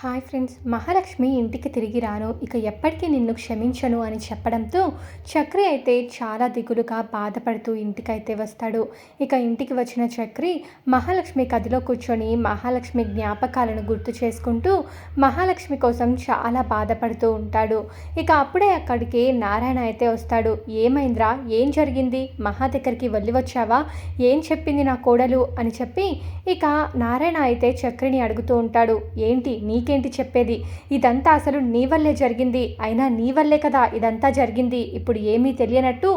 Hi friends, Mahalakshmi ఇంటికి తిరిగి రాను, ఇక ఎప్పటికీ నిన్ను క్షమించను అని చెప్పడంతో చక్రి అయితే చాలా దిగులుగా బాధపడుతూ ఇంటికైతే వస్తాడు. ఇక ఇంటికి వచ్చిన చక్రి మహాలక్ష్మి గదిలో కూర్చొని మహాలక్ష్మి జ్ఞాపకాలను గుర్తు చేసుకుంటూ మహాలక్ష్మి కోసం చాలా బాధపడుతూ ఉంటాడు. ఇక అప్పుడే అక్కడికి నారాయణ అయితే వస్తాడు. ఏమైందిరా, ఏం జరిగింది, మహా దగ్గరికి వెళ్ళి వచ్చావా, ఏం చెప్పింది నా కోడలు అని చెప్పి ఇక నారాయణ అయితే చక్రిని అడుగుతూ ఉంటాడు. ఏంటి నీకేంటి చెప్పేది, ఇదంతా అసలు నీ వల్లే జరిగింది, అయినా నీ వల్లే కదా ఇదంతా జరిగింది, ఇప్పుడు ఏమీ తెలియనట్టు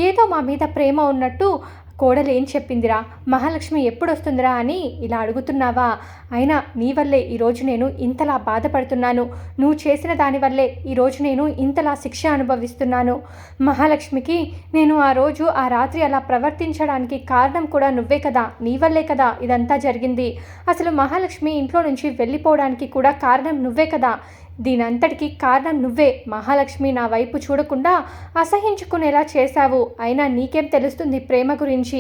ఏదో మా మీద ప్రేమ ఉన్నట్టు కోడలు ఏం చెప్పిందిరా, మహాలక్ష్మి ఎప్పుడు వస్తుందిరా అని ఇలా అడుగుతున్నావా, అయినా నీ వల్లే ఈరోజు నేను ఇంతలా బాధపడుతున్నాను, నువ్వు చేసిన దానివల్లే ఈరోజు నేను ఇంతలా శిక్ష అనుభవిస్తున్నాను. మహాలక్ష్మికి నేను ఆ రాత్రి అలా ప్రవర్తించడానికి కారణం కూడా నువ్వే కదా, నీ వల్లే కదా ఇదంతా జరిగింది. అసలు మహాలక్ష్మి ఇంట్లో నుంచి వెళ్ళిపోవడానికి కూడా కారణం నువ్వే కదా, దీనంతటికీ కారణం నువ్వే. మహాలక్ష్మి నా వైపు చూడకుండా అసహించుకునేలా చేశావు. అయినా నీకేం తెలుస్తుంది ప్రేమ గురించి,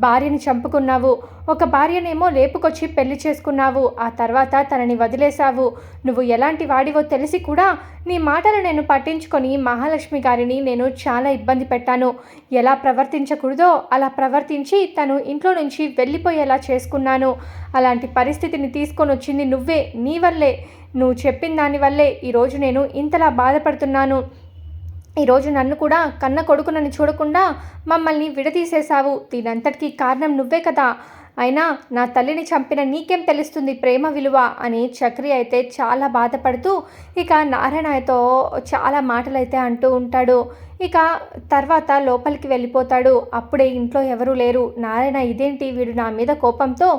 భార్యని చంపుకున్నావు, ఒక భార్యనేమో లేపుకొచ్చి పెళ్లి చేసుకున్నావు, ఆ తర్వాత తనని వదిలేశావు. నువ్వు ఎలాంటి వాడివో తెలిసి కూడా నీ మాటలు నేను పట్టించుకొని మహాలక్ష్మి గారిని నేను చాలా ఇబ్బంది పెట్టాను. ఎలా ప్రవర్తించకూడదో అలా ప్రవర్తించి తను ఇంట్లో నుంచి వెళ్ళిపోయేలా చేసుకున్నాను. అలాంటి పరిస్థితిని తీసుకొని వచ్చింది నువ్వే, నీ వల్లే, నువ్వు చెప్పిన దానివల్లే ఈరోజు నేను ఇంతలా బాధపడుతున్నాను. ఈరోజు నన్ను కూడా కన్న కొడుకునని చూడకుండా మమ్మల్ని విడదీసేశావు, దీనంతటికీ కారణం నువ్వే కదా, అయినా నా తల్లిని చంపిన నీకేం తెలుస్తుంది ప్రేమ విలువ అని చక్రి అయితే చాలా బాధపడుతూ ఇక నారాయణతో చాలా మాటలైతే అంటూ ఉంటాడు. ఇక తర్వాత లోపలికి వెళ్ళిపోతాడు. అప్పుడే ఇంట్లో ఎవరూ లేరు. నారాయణ ఇదేంటి, వీడు నా మీద కోపంతో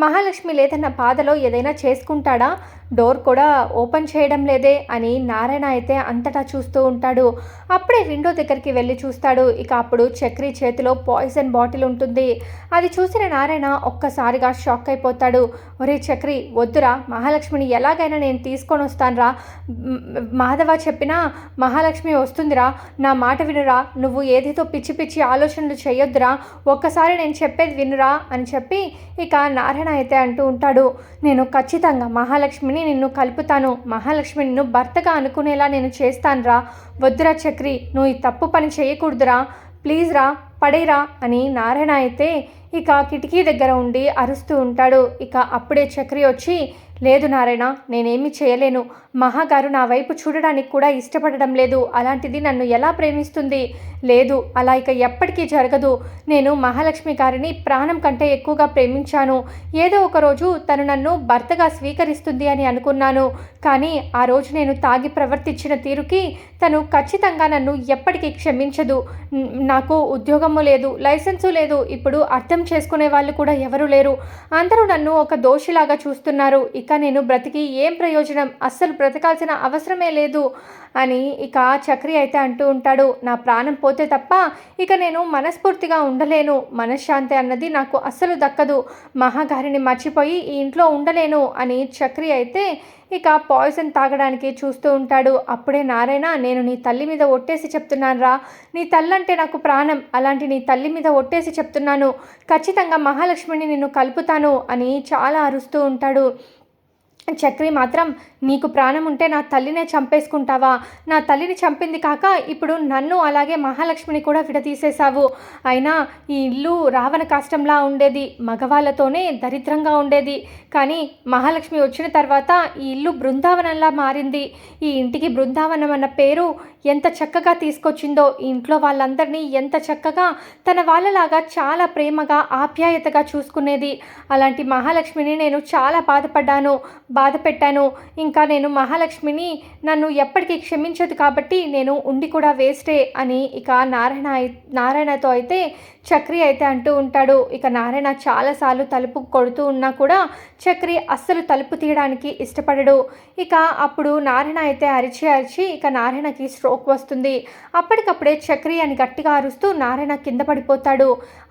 మహాలక్ష్మి లేదన్న బాధలో ఏదైనా చేసుకుంటాడా, డోర్ కూడా ఓపెన్ చేయడం లేదే అని నారాయణ అయితే అంతటా చూస్తూ ఉంటాడు. అప్పుడే విండో దగ్గరికి వెళ్ళి చూస్తాడు. ఇక అప్పుడు చక్రి చేతిలో పాయిజన్ బాటిల్ ఉంటుంది. అది చూసిన నారాయణ ఒక్కసారిగా షాక్ అయిపోతాడు. ఒరే చక్రి, వద్దురా, మహాలక్ష్మిని ఎలాగైనా నేను తీసుకొని వస్తానురా, మాధవ చెప్పినా మహాలక్ష్మి వస్తుందిరా, నా మాట వినురా, నువ్వు ఏదేదో పిచ్చి పిచ్చి ఆలోచనలు చేయొద్దురా, ఒక్కసారి నేను చెప్పేది వినురా అని చెప్పి ఇక నారాయణ అయితే అంటూ ఉంటాడు. నేను ఖచ్చితంగా మహాలక్ష్మిని నిన్ను కలుపుతాను, మహాలక్ష్మి నిన్ను భర్తగా అనుకునేలా నేను చేస్తానురా, వద్దురా చక్రి, నువ్వు ఈ తప్పు పని చేయకూడదురా, ప్లీజ్ రా, పడేరా అని నారాయణ అయితే ఇక కిటికీ దగ్గర ఉండి అరుస్తూ ఉంటాడు. ఇక అప్పుడే చక్రి వచ్చి, లేదు నారాయణ, నేనేమీ చేయలేను, మహాగారు నా వైపు చూడడానికి కూడా ఇష్టపడడం లేదు, అలాంటిది నన్ను ఎలా ప్రేమిస్తుంది, లేదు, అలా ఇక ఎప్పటికీ జరగదు, నేను మహాలక్ష్మి గారిని ప్రాణం కంటే ఎక్కువగా ప్రేమించాను, ఏదో ఒకరోజు తను నన్ను భర్తగా స్వీకరిస్తుంది అని అనుకున్నాను, కానీ ఆ రోజు నేను తాగి ప్రవర్తించిన తీరుకి తను ఖచ్చితంగా నన్ను ఎప్పటికీ క్షమించదు, నాకు ఉద్యోగము లేదు, లైసెన్సు లేదు, ఇప్పుడు అర్థం చేసుకునే వాళ్ళు కూడా ఎవరు లేరు, అందరూ నన్ను ఒక దోషిలాగా చూస్తున్నారు, ఇక నేను బ్రతికి ఏం ప్రయోజనం, అస్సలు బ్రతకాల్సిన అవసరమే లేదు అని ఇక చక్రి అయితే అంటూ ఉంటాడు. నా ప్రాణం పోతే తప్ప ఇక నేను మనస్ఫూర్తిగా ఉండలేను, మనశ్శాంతి అన్నది నాకు అస్సలు దక్కదు, మహాగారిని మర్చిపోయి ఈ ఇంట్లో ఉండలేను అని చక్రి అయితే ఇక పాయిజన్ తాగడానికి చూస్తూ ఉంటాడు. అప్పుడే నారాయణ, నేను నీ తల్లి మీద ఒట్టేసి చెప్తున్నాను రా, నీ తల్లంటే నాకు ప్రాణం, అలాంటి నీ తల్లి మీద ఒట్టేసి చెప్తున్నాను, ఖచ్చితంగా మహాలక్ష్మిని నిన్ను కలుపుతాను అని చాలా అరుస్తూ ఉంటాడు. చక్రి మాత్రం, నీకు ప్రాణం ఉంటే నా తల్లినే చంపేసుకుంటావా, నా తల్లిని చంపింది కాక ఇప్పుడు నన్ను అలాగే మహాలక్ష్మిని కూడా విడదీసేశావు, అయినా ఈ ఇల్లు రావణ కాష్టంలా ఉండేది, మగవాళ్ళతోనే దరిద్రంగా ఉండేది, కానీ మహాలక్ష్మి వచ్చిన తర్వాత ఈ ఇల్లు బృందావనంలా మారింది, ఈ ఇంటికి బృందావనం అన్న పేరు ఎంత చక్కగా తీసుకొచ్చిందో, ఈ ఇంట్లో వాళ్ళందరినీ ఎంత చక్కగా తన వాళ్ళలాగా చాలా ప్రేమగా ఆప్యాయతగా చూసుకునేది, అలాంటి మహాలక్ష్మిని నేను చాలా బాధ పెట్టాను, ఇంకా నేను మహాలక్ష్మిని నన్ను ఎప్పటికీ క్షమించదు కాబట్టి నేను ఉండి కూడా వేస్టే అని ఇక నారాయణతో అయితే చక్రి అయితే అంటూ ఉంటాడు. ఇక నారాయణ చాలాసార్లు తలుపు కొడుతూ ఉన్నా కూడా చక్రి అస్సలు తలుపు తీయడానికి ఇష్టపడడు. ఇక అప్పుడు నారాయణ అయితే అరిచి ఇక నారాయణకి స్ట్రోక్ వస్తుంది. అప్పటికప్పుడే చక్రి అని గట్టిగా అరుస్తూ నారాయణ కింద పడిపోతాడు.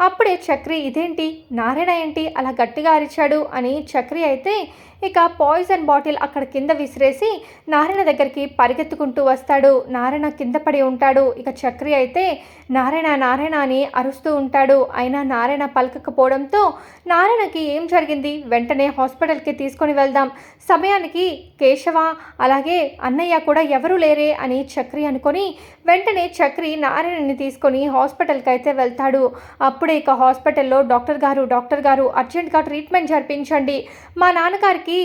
అప్పుడే చక్రి, ఇదేంటి, నారాయణ ఏంటి అలా గట్టిగా అరిచాడు అని చక్రి అయితే ఇక పాయిజన్ బాటిల్ అక్కడ కింద విసిరేసి నారాయణ దగ్గరికి పరిగెత్తుకుంటూ వస్తాడు. నారాయణ కింద పడి ఉంటాడు. ఇక చక్రి అయితే నారాయణ నారాయణ అని అరుస్తూ ఉంటాడు. అయినా నారాయణ పలకకపోవడంతో నారాయణకి ఏం జరిగింది, వెంటనే హాస్పిటల్కి తీసుకొని వెళ్దాం, సమయానికి కేశవ అలాగే అన్నయ్య కూడా ఎవరూ లేరే అని చక్రి అనుకొని వెంటనే చక్రి నారాయణని తీసుకొని హాస్పిటల్కి అయితే వెళ్తాడు. అప్పుడే ఇక హాస్పిటల్లో డాక్టర్ గారు అర్జెంట్గా ట్రీట్మెంట్ జరిపించండి, మా నాన్నగారికి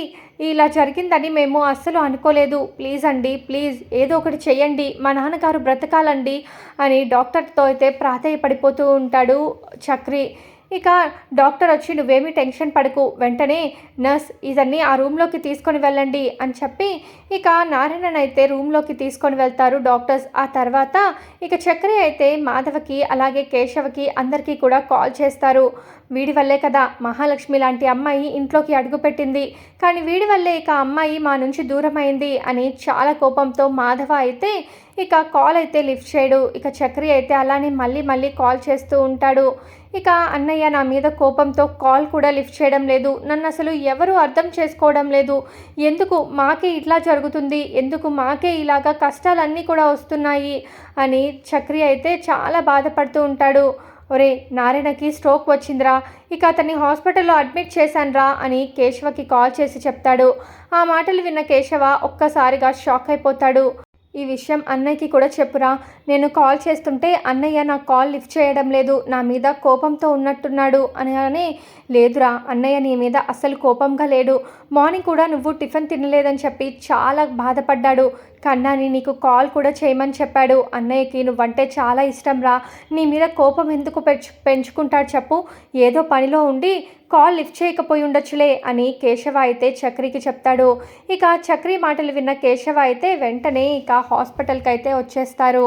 ఇలా జరిగిందని మేము అస్సలు అనుకోలేదు, ప్లీజ్ అండి ప్లీజ్ ఏదో ఒకటి చెయ్యండి, మా నాన్నగారు బ్రతకాలండి అని డాక్టర్తో అయితే ప్రాధేయపడిపోతూ ఉంటాడు చక్రి. ఇక డాక్టర్ వచ్చి నువ్వేమీ టెన్షన్ పడకు, వెంటనే నర్స్ ఇదన్నీ ఆ రూమ్లోకి తీసుకొని వెళ్ళండి అని చెప్పి ఇక నారాయణన్ అయితే రూమ్లోకి తీసుకొని వెళ్తారు డాక్టర్స్. ఆ తర్వాత ఇక చక్రి అయితే మాధవకి అలాగే కేశవకి అందరికీ కూడా కాల్ చేస్తారు. వీడి వల్లే కదా మహాలక్ష్మి లాంటి అమ్మాయి ఇంట్లోకి అడుగుపెట్టింది, కానీ వీడి వల్లే ఇక అమ్మాయి మా నుంచి దూరం అయింది అని చాలా కోపంతో మాధవ అయితే ఇక కాల్ అయితే లిఫ్ట్ చేయడు. ఇక చక్రి అయితే అలానే మళ్ళీ కాల్ చేస్తూ ఉంటాడు. ఇక అన్నయ్య నా మీద కోపంతో కాల్ కూడా లిఫ్ట్ చేయడం లేదు, నన్ను అసలు ఎవరు అర్థం చేసుకోవడం లేదు, ఎందుకు మాకే ఇట్లా జరుగుతుంది, ఎందుకు మాకే ఇలాగా కష్టాలన్నీ కూడా వస్తున్నాయి అని చక్రి అయితే చాలా బాధపడుతూ ఉంటాడు. ఒరే నారాయణకి స్ట్రోక్ వచ్చిందిరా, ఇక అతన్ని హాస్పిటల్లో అడ్మిట్ చేశానురా అని కేశవకి కాల్ చేసి చెప్తాడు. ఆ మాటలు విన్న కేశవ ఒక్కసారిగా షాక్ అయిపోతాడు. ఈ విషయం అన్నయ్యకి కూడా చెప్పురా, నేను కాల్ చేస్తుంటే అన్నయ్య నా కాల్ లిఫ్ట్ చేయడం లేదు, నా మీద కోపంతో ఉన్నట్టున్నాడు అనగానే లేదురా అన్నయ్య నీ మీద అస్సలు కోపంగా లేడు, మార్నింగ్ కూడా నువ్వు టిఫిన్ తినలేదని చెప్పి చాలా బాధపడ్డాడు, కన్నాని నీకు కాల్ కూడా చేయమని చెప్పాడు, అన్నయ్యకి నువ్వంటే చాలా ఇష్టం రా, నీ మీద కోపం ఎందుకు పెంచుకుంటాడు చెప్పు, ఏదో పనిలో ఉండి కాల్ లిఫ్ట్ చేయకపోయి ఉండొచ్చులే అని కేశవ అయితే చక్రికి చెప్తాడు. ఇక చక్రి మాటలు విన్న కేశవ అయితే వెంటనే ఇక హాస్పిటల్కి అయితే వచ్చేస్తారు.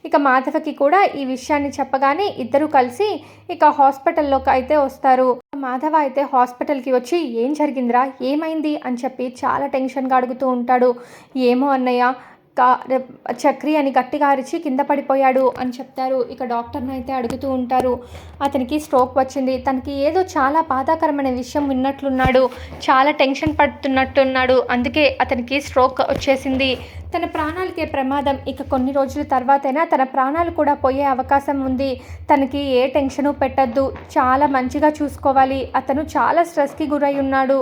ఇక మాధవకి కూడా ఈ విషయాన్ని చెప్పగానే ఇద్దరు కలిసి ఇక హాస్పిటల్లోకి అయితే వస్తారు. మాధవ అయితే హాస్పిటల్కి వచ్చి ఏం జరిగిందిరా, ఏమైంది అని చెప్పి చాలా టెన్షన్గా అడుగుతూ ఉంటాడు. ఏమో అన్నయ్య చక్రి అని గట్టిగా అరిచి కింద పడిపోయాడు అని చెప్తారు. ఇక డాక్టర్ని అయితే అడుగుతూ ఉంటారు. అతనికి స్ట్రోక్ వచ్చింది, తనకి ఏదో చాలా బాధాకరమైన విషయం విన్నట్లున్నాడు, చాలా టెన్షన్ పడుతున్నట్టున్నాడు, అందుకే అతనికి స్ట్రోక్ వచ్చేసింది, తన ప్రాణాలకే ప్రమాదం, ఇక కొన్ని రోజుల తర్వాతైనా తన ప్రాణాలు కూడా పోయే అవకాశం ఉంది, తనకి ఏ టెన్షను పెట్టద్దు, చాలా మంచిగా చూసుకోవాలి, అతను చాలా స్ట్రెస్కి గురై ఉన్నాడు,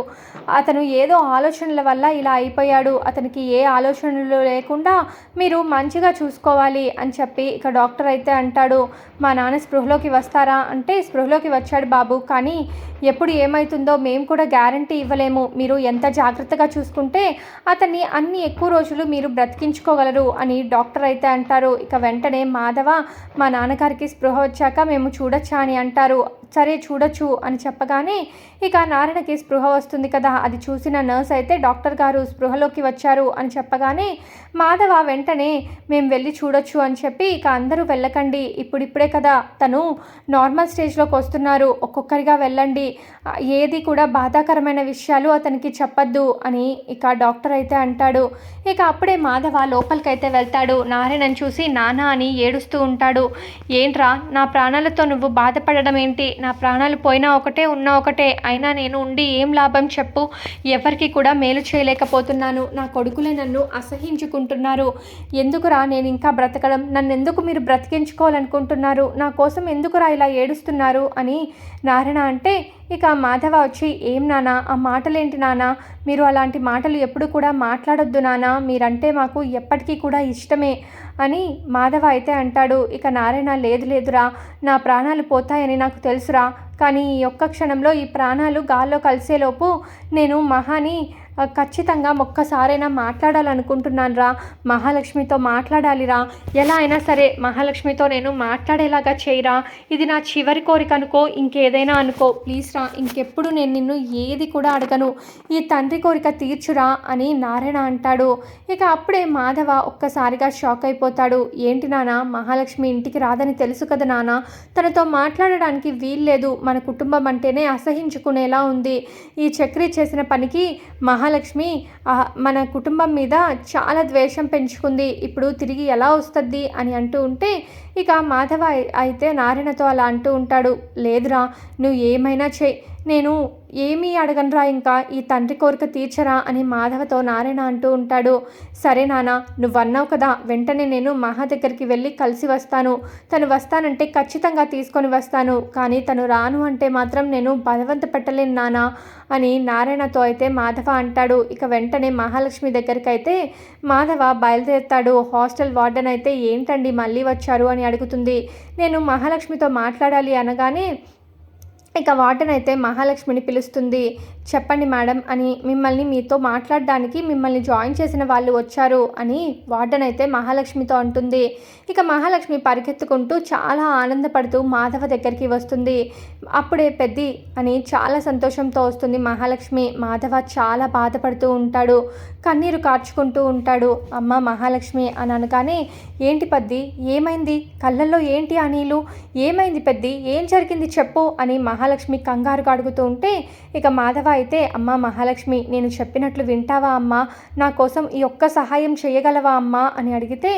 అతను ఏదో ఆలోచనల వల్ల ఇలా అయిపోయాడు, అతనికి ఏ ఆలోచనలు లేకుండా మీరు మంచిగా చూసుకోవాలి అని చెప్పి ఇక డాక్టర్ అయితే అంటాడు. మా నాన్న స్పృహలోకి వస్తారా అంటే స్పృహలోకి వచ్చాడు బాబు, కానీ ఎప్పుడు ఏమవుతుందో మేము కూడా గ్యారంటీ ఇవ్వలేము, మీరు ఎంత జాగ్రత్తగా చూసుకుంటే అతన్ని అన్ని ఎక్కువ రోజులు మీరు బ్రతికించుకోగలరు అని డాక్టర్ అయితే అంటారు. ఇక వెంటనే మాధవ మా నాన్నగారికి స్పృహ వచ్చాక మేము చూడొచ్చా అని అంటారు. సరే చూడొచ్చు అని చెప్పగానే ఇక నారాయణకి స్పృహ వస్తుంది కదా, అది చూసిన నర్స్ అయితే డాక్టర్ గారు స్పృహలోకి వచ్చారు అని చెప్పగానే మాధవ వెంటనే మేము వెళ్ళి చూడొచ్చు అని చెప్పి ఇక అందరూ వెళ్ళకండి, ఇప్పుడిప్పుడే కదా తను నార్మల్ స్టేజ్లోకి వస్తున్నారు, ఒక్కొక్కరిగా వెళ్ళండి, ఏది కూడా బాధాకరమైన విషయాలు అతనికి చెప్పద్దు అని ఇక డాక్టర్ అయితే అంటాడు. ఇక అప్పుడే మాధవ లోపలికైతే వెళ్తాడు. నారాయణని చూసి నాన్న అని ఏడుస్తూ ఉంటాడు. ఏంట్రా నా ప్రాణాలతో నువ్వు బాధపడడం ఏంటి, నా ప్రాణాలు పోయినా ఒకటే ఉన్నా ఒకటే, అయినా నేను ఉండి ఏం లాభం చెప్పు, ఎవరికి కూడా మేలు చేయలేకపోతున్నాను, నా కొడుకులే నన్ను అసహించుకుంటున్నారు, ఎందుకురా నేను ఇంకా బ్రతకడం, నన్ను ఎందుకు మీరు బ్రతికించుకోవాలనుకుంటున్నారు, నా కోసం ఎందుకురా ఇలా ఏడుస్తున్నారు అని నారాయణ అంటే ఇక మాధవ వచ్చి ఏం నాన్న ఆ మాటలేంటి నాన్న, మీరు అలాంటి మాటలు ఎప్పుడు కూడా మాట్లాడొద్దు నాన్న, మీరంటే మాకు ఎప్పటికీ కూడా ఇష్టమే అని మాధవ అయితే అంటాడు. ఇక నారాయణ లేదురా నా ప్రాణాలు పోతాయని నాకు తెలుసురా, కానీ ఈ ఒక్క క్షణంలో ఈ ప్రాణాలు గాల్లో కలిసేలోపు నేను మహాని ఖచ్చితంగా ఒక్కసారైనా మాట్లాడాలనుకుంటున్నాను రా, మహాలక్ష్మితో మాట్లాడాలిరా, ఎలా అయినా సరే మహాలక్ష్మితో నేను మాట్లాడేలాగా చేయరా, ఇది నా చివరి కోరిక అనుకో, ఇంకేదైనా అనుకో, ప్లీజ్ రా, ఇంకెప్పుడు నేను నిన్ను ఏది కూడా అడగను, ఈ తండ్రి కోరిక తీర్చురా అని నారాయణ అంటాడు. ఇక అప్పుడే మాధవ ఒక్కసారిగా షాక్ అయిపోతాడు. ఏంటి నాన్న, మహాలక్ష్మి ఇంటికి రాదని తెలుసు కదా నాన్న, తనతో మాట్లాడడానికి వీల్లేదు, మన కుటుంబం అంటేనే అసహించుకునేలా ఉంది, ఈ చక్రి చేసిన పనికి మహాలక్ష్మి మన కుటుంబం మీద చాలా ద్వేషం పెంచుకుంది, ఇప్పుడు తిరిగి ఎలా వస్తుంది అని అంటూ ఉంటే ఇక మాధవ అయితే నారాయణతో అలా అంటూ ఉంటాడు. లేదురా నువ్వు ఏమైనా చెయ్యి, నేను ఏమీ అడగనురా, ఇంకా ఈ తండ్రి కోరిక తీర్చరా అని మాధవతో నారాయణ అంటూ ఉంటాడు. సరే నాన్న, నువ్వన్నావు కదా, వెంటనే నేను మహా దగ్గరికి వెళ్ళి కలిసి వస్తాను. తను వస్తానంటే ఖచ్చితంగా తీసుకొని వస్తాను, కానీ తను రాను అంటే మాత్రం నేను బలవంత పెట్టలేను నాన్న అని నారాయణతో అయితే మాధవ అంటాడు. ఇక వెంటనే మహాలక్ష్మి దగ్గరికి అయితే మాధవ బయలుదేరుతాడు. హాస్టల్ వార్డెన్ అయితే ఏంటండి మళ్ళీ వచ్చారు అని అడుగుతుంది. నేను మహాలక్ష్మితో మాట్లాడాలి అనగానే ఇక వార్డెన్ అయితే మహాలక్ష్మిని పిలుస్తుంది. చెప్పండి మేడం అని, మిమ్మల్ని మీతో మాట్లాడడానికి మిమ్మల్ని జాయిన్ చేసిన వాళ్ళు వచ్చారు అని వార్డెన్ అయితే మహాలక్ష్మితో అంటుంది. ఇక మహాలక్ష్మి పరిగెత్తుకుంటూ చాలా ఆనందపడుతూ మాధవ దగ్గరికి వస్తుంది. అప్పుడే పెద్ది అని చాలా సంతోషంతో వస్తుంది మహాలక్ష్మి. మాధవ చాలా బాధపడుతూ ఉంటాడు, కన్నీరు కార్చుకుంటూ ఉంటాడు. అమ్మ మహాలక్ష్మి అని అనగానే, ఏంటి పెద్ది, ఏమైంది, కళ్ళల్లో ఏంటి ఆ నీళ్ళు, ఏమైంది పెద్ది, ఏం జరిగింది చెప్పు అని మహాలక్ష్మి కంగారుగా అడుగుతూ ఉంటే ఇక మాధవ అయితే, అమ్మ మహాలక్ష్మి, నేను చెప్పినట్లు వింటావా అమ్మా, నా కోసం ఈ ఒక్క సహాయం చేయగలవా అమ్మా అని అడిగితే,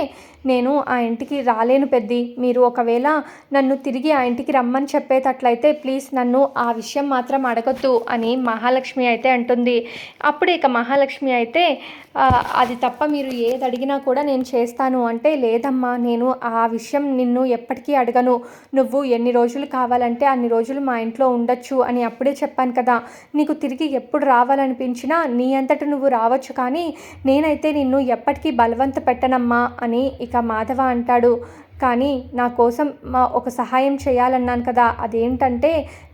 నేను ఆ ఇంటికి రాలేను పెద్ది, మీరు ఒకవేళ నన్ను తిరిగి ఆ ఇంటికి రమ్మని చెప్పేటట్లయితే ప్లీజ్ నన్ను ఆ విషయం మాత్రం అడగొద్దు అని మహాలక్ష్మి అయితే అంటుంది. అప్పుడు ఇక మహాలక్ష్మి అయితే, అది తప్ప మీరు ఏది అడిగినా కూడా నేను చేస్తాను అంటే, లేదమ్మా, నేను ఆ విషయం నిన్ను ఎప్పటికీ అడగను, నువ్వు ఎన్ని రోజులు కావాలంటే అన్ని రోజులు మా ఇంట్లో ఉండొచ్చు అని అప్పుడే చెప్పాను కదా, నీకు తిరిగి ఎప్పుడు రావాలనిపించినా నీ అంతట నువ్వు రావచ్చు, కానీ నేనైతే నిన్ను ఎప్పటికీ బలవంత పెట్టనమ్మా అని ఇక మాధవ అంటాడు. కానీ నా కోసం ఒక సహాయం చేయాలన్నాను కదా, అదేంటంటే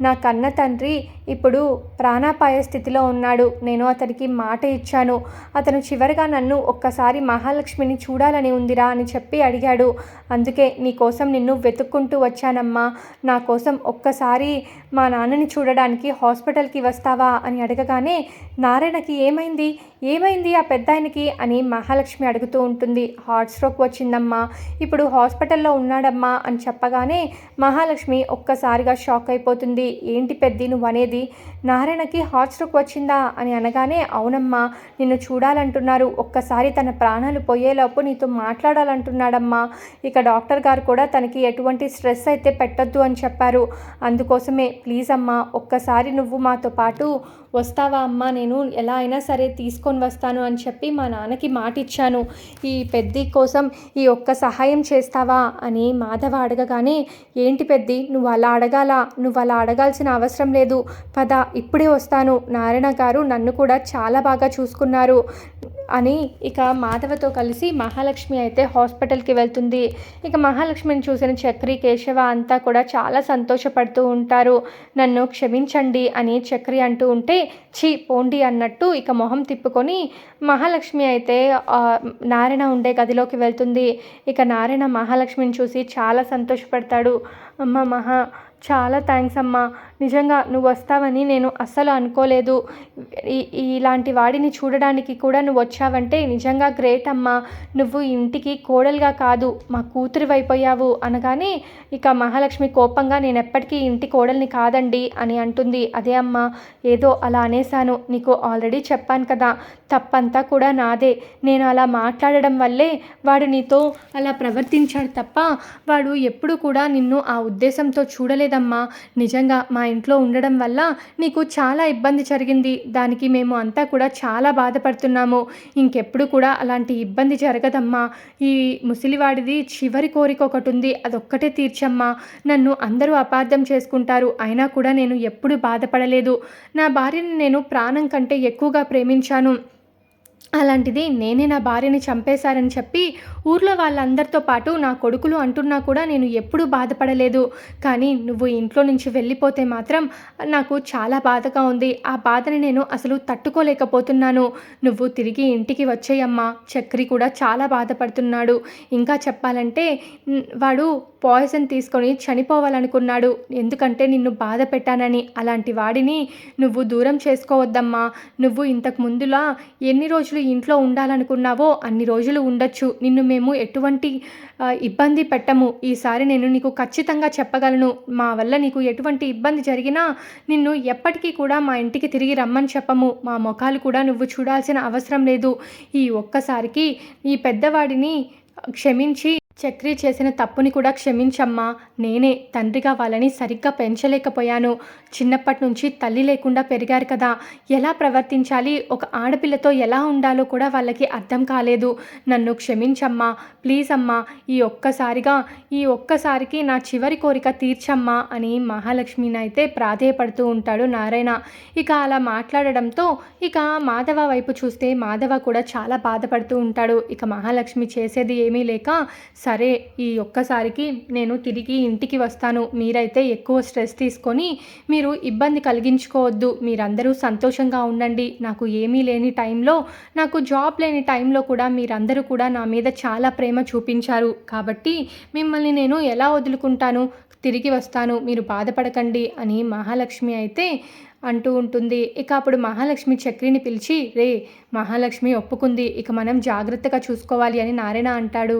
నా కన్న తండ్రి ఇప్పుడు ప్రాణాపాయ స్థితిలో ఉన్నాడు. నేను అతనికి మాట ఇచ్చాను, అతను చివరిగా నన్ను ఒక్కసారి మహాలక్ష్మిని చూడాలని ఉందిరా అని చెప్పి అడిగాడు. అందుకే నీ కోసం నిన్ను వెతుక్కుంటూ వచ్చానమ్మా, నా కోసం ఒక్కసారి మా నాన్నని చూడడానికి హాస్పిటల్కి వస్తావా అని అడగగానే, నారాయణకి ఏమైంది, ఏమైంది ఆ పెద్ద ఆయనకి అని మహాలక్ష్మి అడుగుతూ ఉంటుంది. హార్ట్ స్ట్రోక్ వచ్చిందమ్మా, ఇప్పుడు హాస్పిటల్లో ఉన్నాడమ్మా అని చెప్పగానే మహాలక్ష్మి ఒక్కసారిగా షాక్ అయిపోతుంది. ఏంటి పెద్ది నువ్వు అనేది, నారాయణకి హార్ట్ స్ట్రోక్ వచ్చిందా అని అనగానే, అవునమ్మా, నిన్ను చూడాలంటున్నారు, ఒక్కసారి తన ప్రాణాలు పోయేలోపు నీతో మాట్లాడాలంటున్నాడమ్మా. ఇక డాక్టర్ గారు కూడా తనకి ఎటువంటి స్ట్రెస్ అయితే పెట్టొద్దు అని చెప్పారు. అందుకోసమే ప్లీజ్ అమ్మా, ఒక్కసారి నువ్వు మాతో పాటు వస్తావా అమ్మా, నేను ఎలా అయినా సరే తీసుకొని వస్తాను అని చెప్పి మా నాన్నకి మాట ఇచ్చాను. ఈ పెద్ది కోసం ఈ ఒక్క సహాయం చేస్తావా అని మాధవ అడగగానే, ఏంటి పెద్ది నువ్వు అలా అడగాల్సిన అవసరం లేదు, పద ఇప్పుడే వస్తాను, నారాయణ గారు నన్ను కూడా చాలా బాగా చూసుకున్నారు అని ఇక మాధవతో కలిసి మహాలక్ష్మి అయితే హాస్పిటల్కి వెళ్తుంది. ఇక మహాలక్ష్మిని చూసిన చక్రి, కేశవ అంతా కూడా చాలా సంతోషపడుతూ ఉంటారు. నన్ను క్షమించండి అని చక్రి అంటూ ఉంటే, ఛీ పోండి అన్నట్టు ఇక మొహం తిప్పుకొని మహాలక్ష్మి అయితే నారాయణ ఉండే గదిలోకి వెళ్తుంది. ఇక నారాయణ మహాలక్ష్మిని చూసి చాలా సంతోషపడతాడు. అమ్మ మహా, చాలా థ్యాంక్స్ అమ్మా, నిజంగా నువ్వు వస్తావని నేను అస్సలు అనుకోలేదు, ఇలాంటి వాడిని చూడడానికి కూడా నువ్వు వచ్చావంటే నిజంగా గ్రేట్ అమ్మా, నువ్వు ఇంటికి కోడలుగా కాదు మా కూతురు అయిపోయావు అనగానే ఇక మహాలక్ష్మి కోపంగా, నేను ఎప్పటికీ ఇంటి కోడల్ని కాదండి అని అంటుంది. అదే అమ్మా, ఏదో అలా అనేశాను, నీకు ఆల్రెడీ చెప్పాను కదా, తప్పంతా కూడా నాదే, నేను అలా మాట్లాడడం వల్లే వాడు నీతో అలా ప్రవర్తించాడు తప్ప వాడు ఎప్పుడు కూడా నిన్ను ఆ ఉద్దేశంతో చూడలేదమ్మా. నిజంగా మా ఇంట్లో ఉండడం వల్ల నీకు చాలా ఇబ్బంది జరిగింది, దానికి మేము అంతా కూడా చాలా బాధపడుతున్నాము. ఇంకెప్పుడు కూడా అలాంటి ఇబ్బంది జరగదమ్మా. ఈ ముసలివాడిది చివరి కోరిక ఒకటి ఉంది, అదొక్కటే తీర్చమ్మా. నన్ను అందరూ అపార్థం చేసుకుంటారు, అయినా కూడా నేను ఎప్పుడు బాధపడలేదు. నా భార్యని నేను ప్రాణం కంటే ఎక్కువగా ప్రేమించాను, అలాంటిది నేనే నా భార్యని చంపేశారని చెప్పి ఊర్లో వాళ్ళందరితో పాటు నా కొడుకులు అంటున్నా కూడా నేను ఎప్పుడూ బాధపడలేదు. కానీ నువ్వు ఇంట్లో నుంచి వెళ్ళిపోతే మాత్రం నాకు చాలా బాధగా ఉంది, ఆ బాధని నేను అసలు తట్టుకోలేకపోతున్నాను. నువ్వు తిరిగి ఇంటికి వచ్చేయమ్మా. చక్రి కూడా చాలా బాధపడుతున్నాడు. ఇంకా చెప్పాలంటే వాడు పాయిజన్ తీసుకొని చనిపోవాలనుకున్నాడు, ఎందుకంటే నిన్ను బాధ పెట్టానని. అలాంటి వాడిని నువ్వు దూరం చేసుకోవద్దమ్మా. నువ్వు ఇంతకు ముందులా ఎన్ని రోజులు ఇంట్లో ఉండాలనుకున్నావో అన్ని రోజులు ఉండొచ్చు, నిన్ను మేము ఎటువంటి ఇబ్బంది పెట్టము. ఈసారి నేను నీకు ఖచ్చితంగా చెప్పగలను, మా వల్ల నీకు ఎటువంటి ఇబ్బంది జరిగినా నిన్ను ఎప్పటికీ కూడా మా ఇంటికి తిరిగి రమ్మని చెప్పము. మా ముఖాలు కూడా నువ్వు చూడాల్సిన అవసరం లేదు. ఈ ఒక్కసారికి ఈ పెద్దవాడిని క్షమించి చక్రి చేసిన తప్పుని కూడా క్షమించమ్మా. నేనే తండ్రిగా వాళ్ళని సరిగ్గా పెంచలేకపోయాను. చిన్నప్పటి నుంచి తల్లి లేకుండా పెరిగారు కదా! ఎలా ప్రవర్తించాలి, ఒక ఆడపిల్లతో ఎలా ఉండాలో కూడా వాళ్ళకి అర్థం కాలేదు. నన్ను క్షమించమ్మా! ప్లీజ్ అమ్మా! ఈ ఒక్కసారికి నా చివరి కోరిక తీర్చమ్మా అని మహాలక్ష్మినైతే ప్రాధేయపడుతూ ఉంటాడు నారాయణ. ఇక అలా మాట్లాడడంతో ఇక మాధవ వైపు చూస్తే మాధవ కూడా చాలా బాధపడుతూ ఉంటాడు. ఇక మహాలక్ష్మి చేసేది ఏమీ లేక, సరే ఈ ఒక్కసారికి నేను తిరిగి ఇంటికి వస్తాను. మీరైతే ఎక్కువ స్ట్రెస్ తీసుకొని మీరు ఇబ్బంది కలిగించుకోవద్దు. మీరందరూ సంతోషంగా ఉండండి. నాకు ఏమీ లేని టైంలో, నాకు జాబ్ లేని టైంలో కూడా మీరందరూ కూడా నా మీద చాలా ప్రేమ చూపించారు. కాబట్టి మిమ్మల్ని నేను ఎలా వదులుకుంటాను? తిరిగి వస్తాను. మీరు బాధపడకండి అని మహాలక్ష్మి అయితే అంటూ ఉంటుంది. ఇక అప్పుడు మహాలక్ష్మి చక్రిని పిలిచి, రే మహాలక్ష్మి ఒప్పుకుంది. ఇక మనం జాగ్రత్తగా చూసుకోవాలి అని నారాయణ అంటాడు.